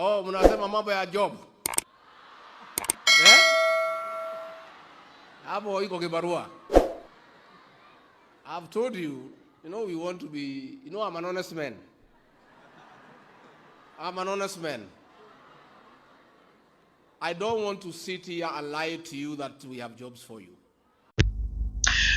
Oh, mnasema mambo ya job. Eh? Hapo iko kibarua. I've told you, we want to be, I'm an honest man. I'm an honest man. I don't want to sit here and lie to you that we have jobs for you.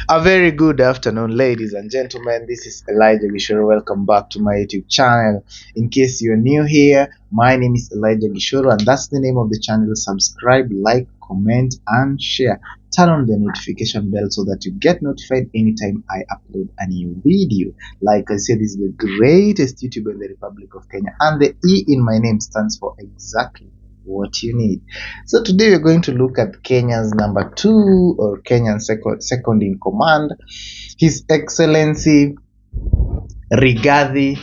A very good afternoon, ladies and gentlemen. This is Elijah.gichuru. Welcome back to my YouTube channel. In case you're new here, my name is Elijah.gichuru, and that's the name of the channel. Subscribe, like, comment, and share. Turn on the notification bell so that you get notified anytime I upload a new video. Like I said, this is the greatest YouTuber in the Republic of Kenya, and the E in my name stands for exactly what you need. So today we're going to look at Kenya's number 2, or Kenyan second in command, His Excellency Rigathi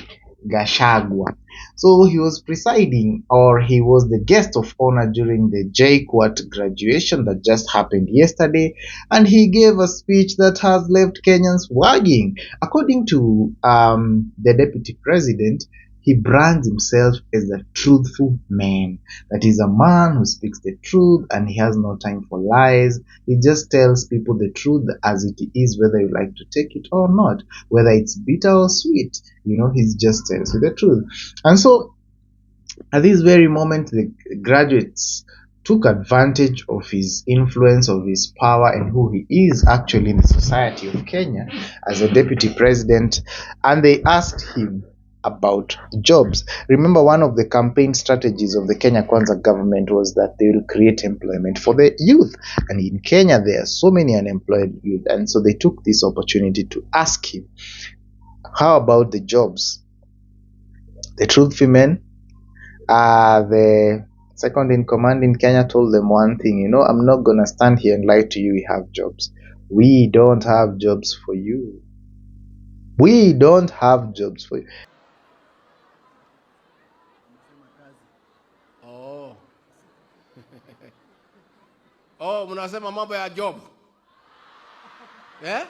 Gachagua. So he was presiding, or he was the guest of honor during the JKUAT graduation that just happened yesterday, and he gave a speech that has left Kenyans wagging. According to the deputy president, he brands himself as a truthful man. That is a man who speaks the truth and he has no time for lies. He just tells people the truth as it is, whether you like to take it or not, whether it's bitter or sweet. He just tells you the truth. And so at this very moment, the graduates took advantage of his influence, of his power, and who he is actually in the society of Kenya as a deputy president, and they asked him about jobs. Remember, one of the campaign strategies of the Kenya Kwanza government was that they will create employment for the youth, and in Kenya there are so many unemployed youth, and so they took this opportunity to ask him, how about the jobs? The truthful men, the second in command in Kenya, told them one thing, I'm not gonna stand here and lie to you, we have jobs. We don't have jobs for you. We don't have jobs for you. Oh, mnasema mambo ya job. Eh?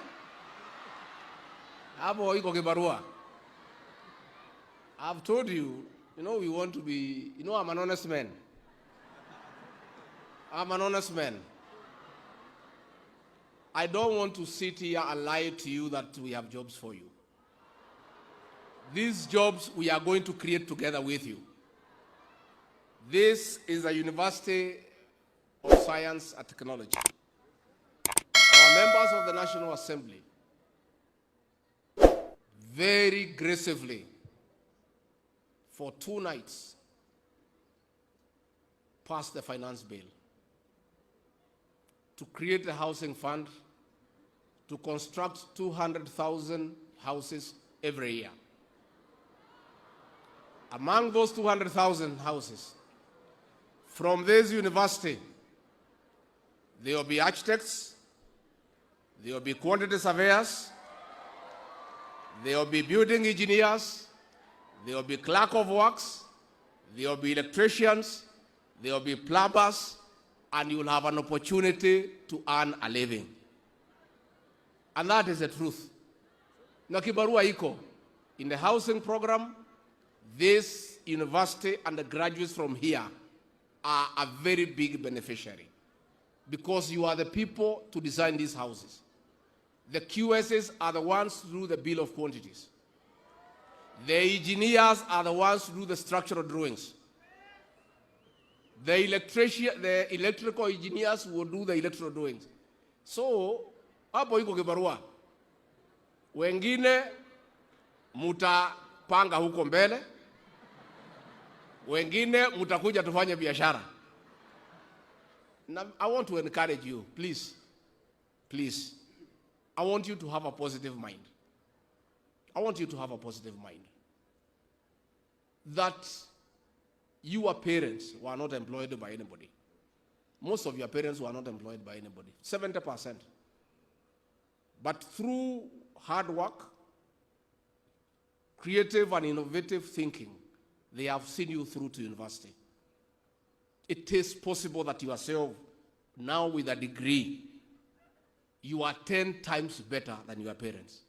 Hapo iko kibarua. I've told you, we want to be, I'm an honest man. I'm an honest man. I don't want to sit here and lie to you that we have jobs for you. These jobs we are going to create together with you. This is a University of Science and Technology. Our members of the National Assembly very aggressively for 2 nights passed the finance bill to create a housing fund to construct 200,000 houses every year. Among those 200,000 houses, from this university, there will be architects, there will be quantity surveyors, there will be building engineers, there will be clerk of works, there will be electricians, there will be plumbers, and you will have an opportunity to earn a living. And that is the truth. Na kibarua iko. In the housing program, this university and the graduates from here are a very big beneficiary, because you are the people to design these houses. The QSs are the ones who do the bill of quantities. The engineers are the ones who do the structural drawings. The electrical engineers will do the electrical drawings. So, hapo iko kibarua. Wengine mutapanga huko mbele. Wengine mutakuja tufanye biashara. Now, I want to encourage you, please. Please. I want you to have a positive mind. I want you to have a positive mind. That your parents were not employed by anybody. Most of your parents were not employed by anybody. 70%. But through hard work, creative and innovative thinking, they have seen you through to university. It is possible that yourself, now with a degree, you are 10 times better than your parents.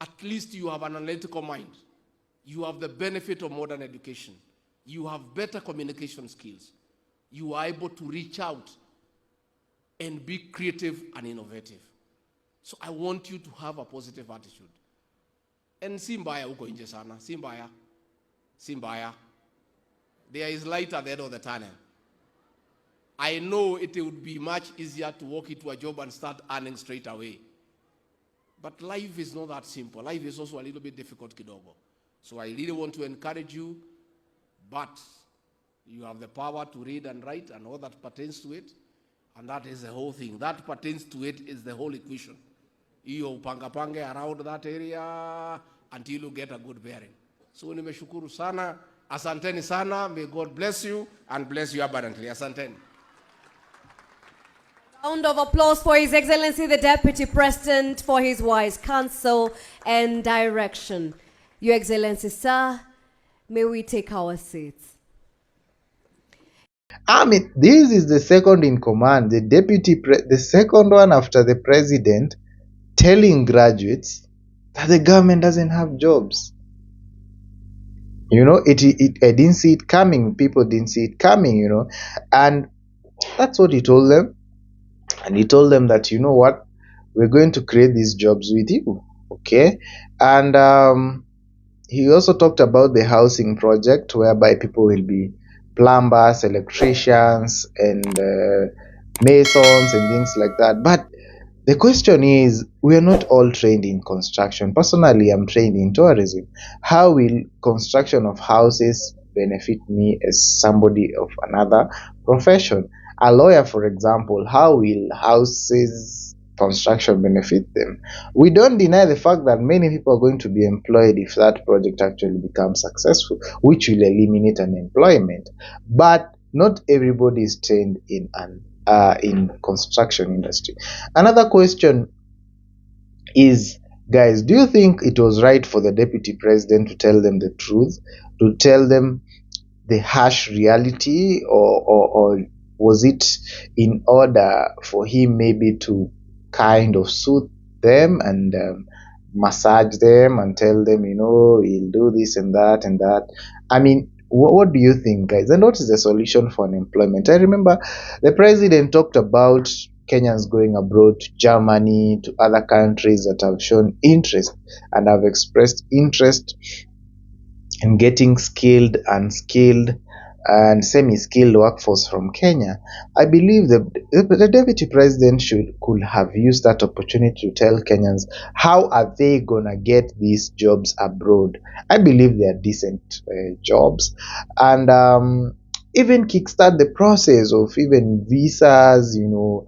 At least you have an analytical mind. You have the benefit of modern education. You have better communication skills. You are able to reach out and be creative and innovative. So I want you to have a positive attitude. And si mbaya uko nje sana, si mbaya. Si mbaya. There is light at the end of the tunnel. I know it would be much easier to walk into a job and start earning straight away. But life is not that simple. Life is also a little bit difficult kidogo. So I really want to encourage you, but you have the power to read and write and all that pertains to it. And that is the whole thing. That pertains to it is the whole equation. You upangapange around that area until you get a good bearing. So nimeshukuru sana. Asanteni sana. May God bless you and bless you abundantly. Asanteni. Round of applause for His Excellency the Deputy President for his wise counsel and direction. Your Excellency, sir, may we take our seats. I mean, this is the second in command, the second one after the president, telling graduates that the government doesn't have jobs. You know, I didn't see it coming. People didn't see it coming, you know. And that's what he told them. And he told them that, you know what, we're going to create these jobs with you. Okay. And he also talked about the housing project whereby people will be plumbers, electricians, and masons and things like that. But the question is, we are not all trained in construction. Personally, I'm trained in tourism. How will construction of houses benefit me as somebody of another profession? A lawyer, for example, how will houses construction benefit them? We don't deny the fact that many people are going to be employed if that project actually becomes successful, which will eliminate unemployment. But not everybody is trained in construction industry. Another question is, guys, do you think it was right for the deputy president to tell them the truth, to tell them the harsh reality, or was it in order for him maybe to kind of soothe them and massage them and tell them, you know, he'll do this and that and that? I mean, what do you think, guys? And what is the solution for unemployment? I remember the president talked about Kenyans going abroad to Germany, to other countries that have shown interest and have expressed interest in getting skilled, unskilled, and semi-skilled workforce from Kenya. I believe the deputy president could have used that opportunity to tell Kenyans how are they gonna get these jobs abroad. I believe they are decent jobs, and even kickstart the process of even visas, you know,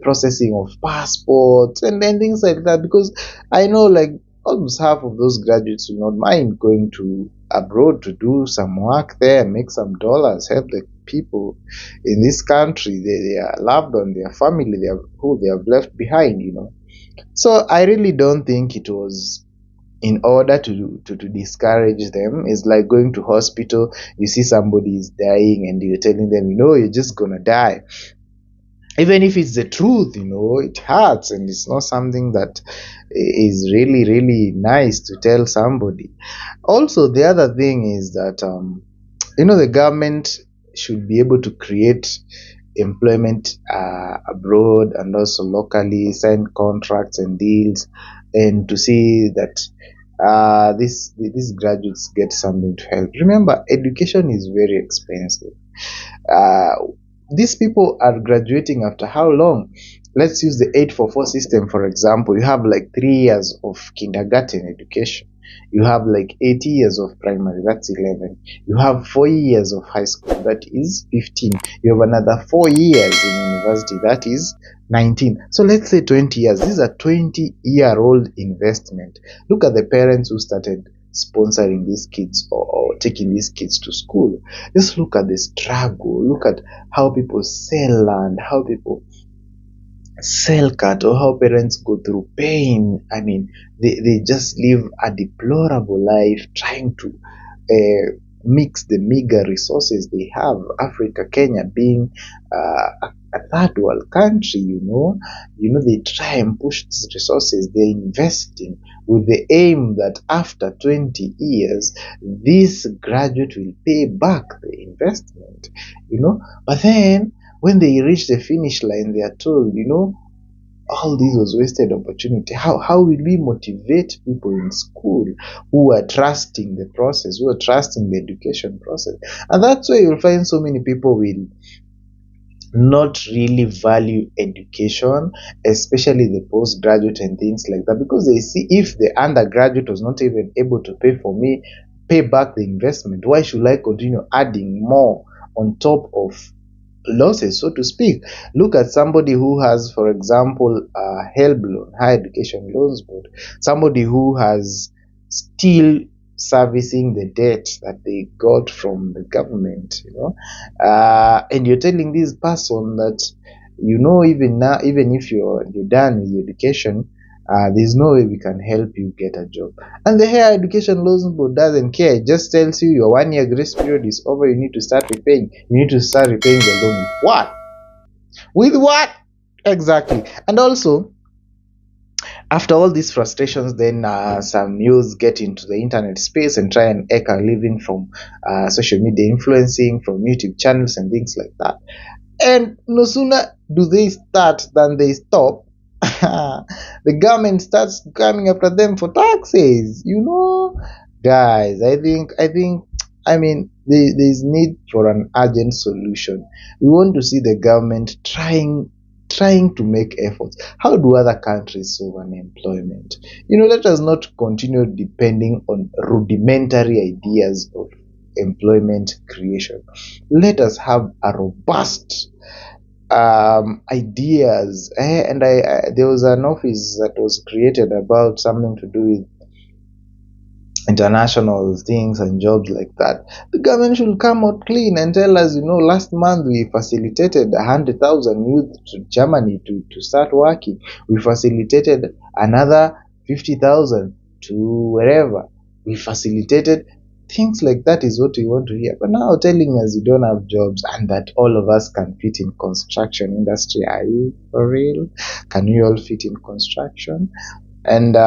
processing of passports and then things like that, because I know like almost half of those graduates will not mind going to abroad to do some work there, make some dollars, help the people in this country, their loved one, their family, who they have left behind, you know. So I really don't think it was in order to discourage them. It's like going to hospital, you see somebody is dying and you're telling them, you know, you're just gonna die. Even if it's the truth, you know, it hurts and it's not something that is really, really nice to tell somebody. Also, the other thing is that, you know, the government should be able to create employment abroad and also locally, sign contracts and deals, and to see that these graduates get something to help. Remember, education is very expensive. Uh, these people are graduating after how long? Let's use the 844 system, for example. You have like 3 years of kindergarten education. You have like 80 years of primary, that's 11. You have 4 years of high school, that is 15. You have another 4 years in university, that is 19. So let's say 20 years. This is a 20-year-old investment. Look at the parents who started sponsoring these kids or taking these kids to school. Just look at the struggle. Look at how people sell land, how people sell cattle, how parents go through pain. I mean, they just live a deplorable life trying to mix the meager resources they have. Africa, Kenya being a third world country, they try and push these resources. They're investing with the aim that after 20 years, this graduate will pay back the investment, But then when they reach the finish line, they are told, all this was wasted opportunity. How will we motivate people in school who are trusting the process, who are trusting the education process? And that's why you'll find so many people will not really value education, especially the postgraduate and things like that, because they see if the undergraduate was not even able to pay back the investment, why should I continue adding more on top of losses, so to speak? Look at somebody who has, for example, HELB loan, higher education loans board, somebody who has still servicing the debt that they got from the government, and you're telling this person that, even now, even if you're done with your education, there's no way we can help you get a job. And the higher education loans board doesn't care. It just tells you your 1 year grace period is over, you need to start repaying. You need to start repaying the loan with what? With what? Exactly. And also, after all these frustrations, then some youths get into the internet space and try and eke a living from social media influencing, from YouTube channels and things like that. And no sooner do they start than they stop. The government starts coming after them for taxes. Guys, there's need for an urgent solution. We want to see the government trying to make efforts. How do other countries solve unemployment? Let us not continue depending on rudimentary ideas of employment creation. Let us have a robust ideas. And there was an office that was created about something to do with international things and jobs like that. The government should come out clean and tell us, last month we facilitated 100,000 youth to Germany to start working. We facilitated another 50,000 to wherever. We facilitated things like that. Is what we want to hear. But now telling us you don't have jobs and that all of us can fit in construction industry. Are you for real? Can we all fit in construction? And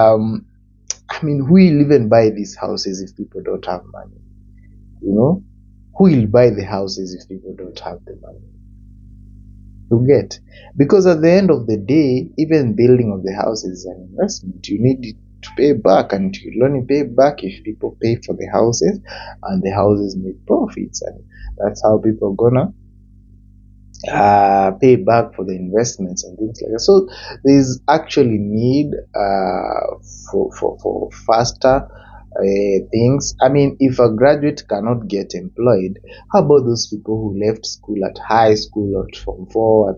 who will even buy these houses if people don't have money? Who will buy the houses if people don't have the money? You get? Because at the end of the day, even building of the house is an investment. You need to pay back, and you'll only pay back if people pay for the houses and the houses make profits. And that's how people are gonna pay back for the investments and things like that. So there's actually need for faster things. If a graduate cannot get employed, how about those people who left school at high school, at Form 4,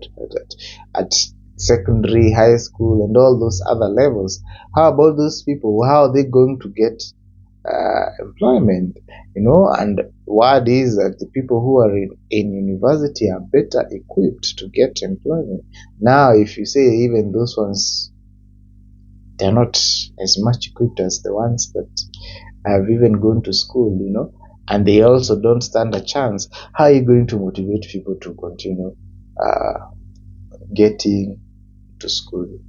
at secondary, high school, and all those other levels? How about those people? How are they going to get employment? And what is that the people who are in university are better equipped to get employment. Now, if you say even those ones, they're not as much equipped as the ones that have even gone to school, and they also don't stand a chance, how are you going to motivate people to continue getting to school?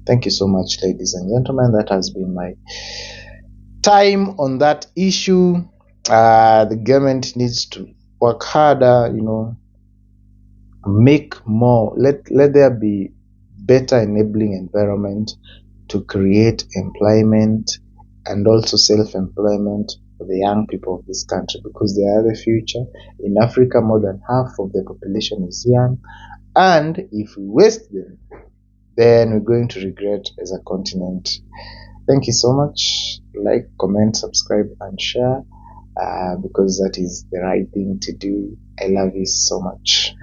Thank you so much, ladies and gentlemen. That has been my time on that issue. The government needs to work harder, make more. Let there be better enabling environment to create employment and also self-employment for the young people of this country, because they are the future. In Africa, more than half of the population is young, and if we waste them, then we're going to regret as a continent. Thank you so much. Like, comment, subscribe, and share, because that is the right thing to do. I love you so much.